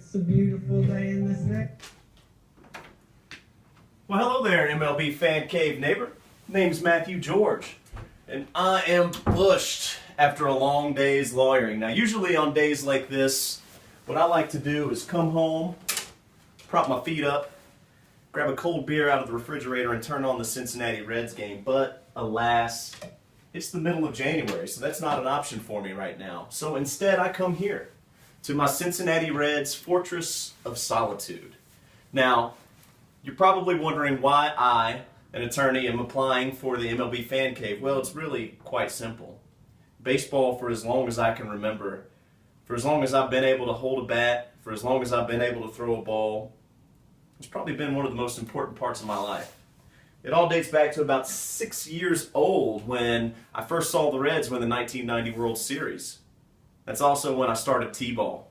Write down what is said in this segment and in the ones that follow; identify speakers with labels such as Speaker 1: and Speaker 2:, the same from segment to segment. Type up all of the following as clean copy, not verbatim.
Speaker 1: It's a beautiful day in this neck.
Speaker 2: Well, hello there, MLB Fan Cave neighbor. Name's Matthew George, and I am bushed after a long day's lawyering. Now, usually on days like this, what I like to do is come home, prop my feet up, grab a cold beer out of the refrigerator, and turn on the Cincinnati Reds game. But, alas, it's the middle of January, so that's not an option for me right now. So instead, I come here to my Cincinnati Reds Fortress of Solitude. Now, you're probably wondering why I, an attorney, am applying for the MLB Fan Cave. Well, it's really quite simple. Baseball, for as long as I can remember, for as long as I've been able to hold a bat, for as long as I've been able to throw a ball, it's probably been one of the most important parts of my life. It all dates back to about 6 years old when I first saw the Reds win the 1990 World Series. That's also when I started T-ball.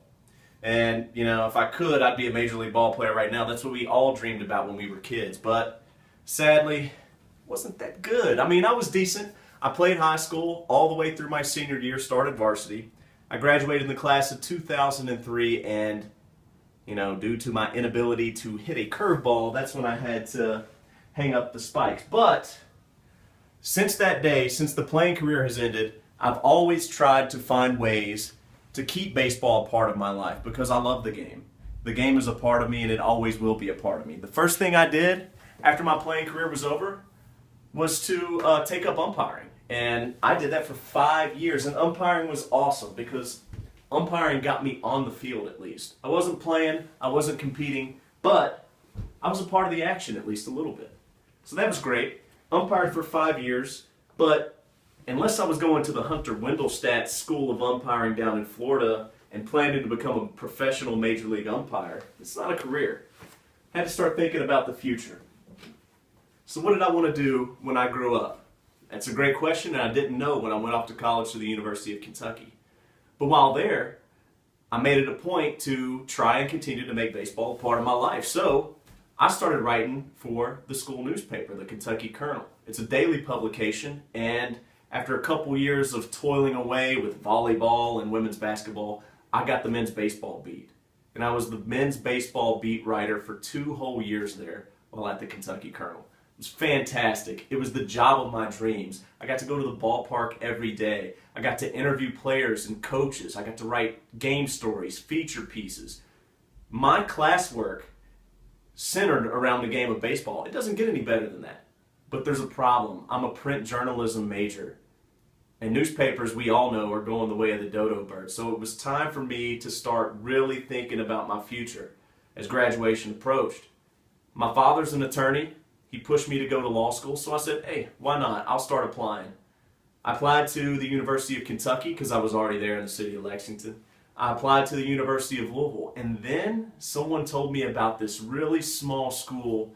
Speaker 2: And, you know, if I could, I'd be a Major League ball player right now. That's what we all dreamed about when we were kids. But, sadly, wasn't that good. I mean, I was decent. I played high school all the way through my senior year, started varsity. I graduated in the class of 2003, and, you know, due to my inability to hit a curveball, that's when I had to hang up the spikes. But since that day, since the playing career has ended, I've always tried to find ways to keep baseball a part of my life because I love the game. The game is a part of me, and it always will be a part of me. The first thing I did after my playing career was over was to take up umpiring. And I did that for 5 years, and umpiring was awesome because umpiring got me on the field at least. I wasn't playing, I wasn't competing, but I was a part of the action at least a little bit. So that was great. Umpired for 5 years, but unless I was going to the Hunter Wendelstadt School of Umpiring down in Florida and planning to become a professional Major League umpire, it's not a career. I had to start thinking about the future. So what did I want to do when I grew up? That's a great question, and I didn't know when I went off to college to the University of Kentucky. But while there, I made it a point to try and continue to make baseball a part of my life. So I started writing for the school newspaper, the Kentucky Colonel. It's a daily publication, and after a couple years of toiling away with volleyball and women's basketball, I got the men's baseball beat. And I was the men's baseball beat writer for 2 whole years there while at the Kentucky Colonel. It was fantastic. It was the job of my dreams. I got to go to the ballpark every day. I got to interview players and coaches. I got to write game stories, feature pieces. My classwork centered around the game of baseball. It doesn't get any better than that. But there's a problem. I'm a print journalism major. And newspapers, we all know, are going the way of the dodo bird. So it was time for me to start really thinking about my future as graduation approached. My father's an attorney. He pushed me to go to law school, so I said, hey, why not? I'll start applying. I applied to the University of Kentucky because I was already there in the city of Lexington. I applied to the University of Louisville, and then someone told me about this really small school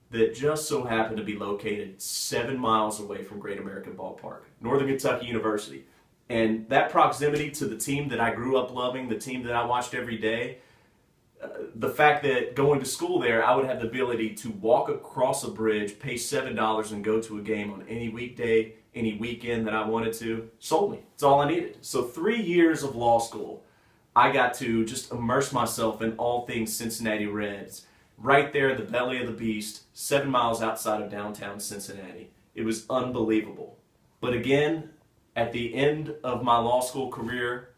Speaker 2: that just so happened to be located 7 miles away from Great American Ballpark, Northern Kentucky University. And that proximity to the team that I grew up loving, the team that I watched every day, the fact that going to school there, I would have the ability to walk across a bridge, pay $7, and go to a game on any weekday, any weekend that I wanted to, sold me. It's all I needed. So 3 years of law school, I got to just immerse myself in all things Cincinnati Reds, right there in the belly of the beast, 7 miles outside of downtown Cincinnati. It was unbelievable. But again, at the end of my law school career,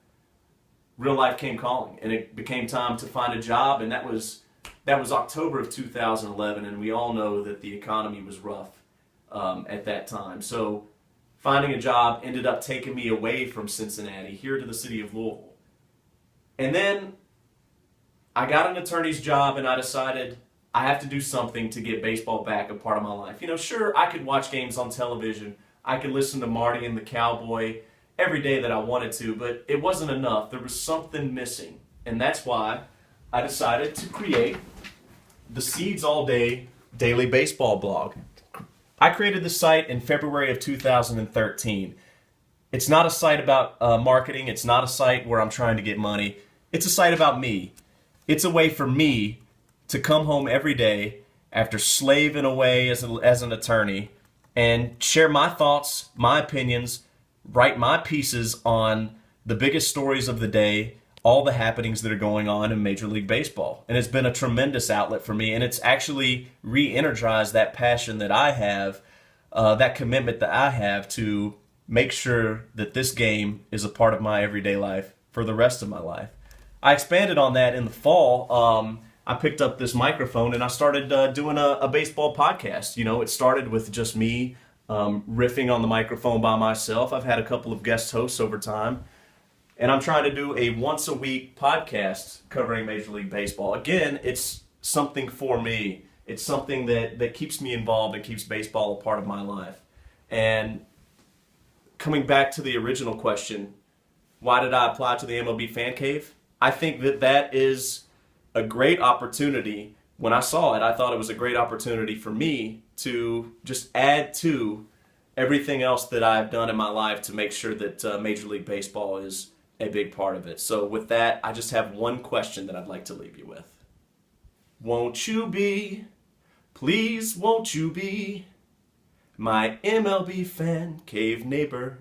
Speaker 2: real life came calling, and it became time to find a job, and that was October of 2011, and we all know that the economy was rough at that time. So finding a job ended up taking me away from Cincinnati, here to the city of Louisville. And then I got an attorney's job, and I decided I have to do something to get baseball back a part of my life. You know, sure, I could watch games on television. I could listen to Marty and the Cowboy every day that I wanted to, but it wasn't enough. There was something missing. And that's why I decided to create the Seeds All Day daily baseball blog. I created the site in February of 2013. It's not a site about marketing. It's not a site where I'm trying to get money. It's a site about me. It's a way for me to come home every day after slaving away as an attorney and share my thoughts, my opinions, write my pieces on the biggest stories of the day, all the happenings that are going on in Major League Baseball. And it's been a tremendous outlet for me, and it's actually re-energized that passion that I have, that commitment that I have to make sure that this game is a part of my everyday life for the rest of my life. I expanded on that in the fall. I picked up this microphone and I started doing a baseball podcast. You know, it started with just me riffing on the microphone by myself. I've had a couple of guest hosts over time. And I'm trying to do a once-a-week podcast covering Major League Baseball. Again, it's something for me. It's something that keeps me involved and keeps baseball a part of my life. And coming back to the original question, why did I apply to the MLB Fan Cave? I think that is a great opportunity. When I saw it, I thought it was a great opportunity for me to just add to everything else that I've done in my life to make sure that Major League Baseball is a big part of it. So with that, I just have one question that I'd like to leave you with. Won't you be, please won't you be, my MLB Fan Cave neighbor?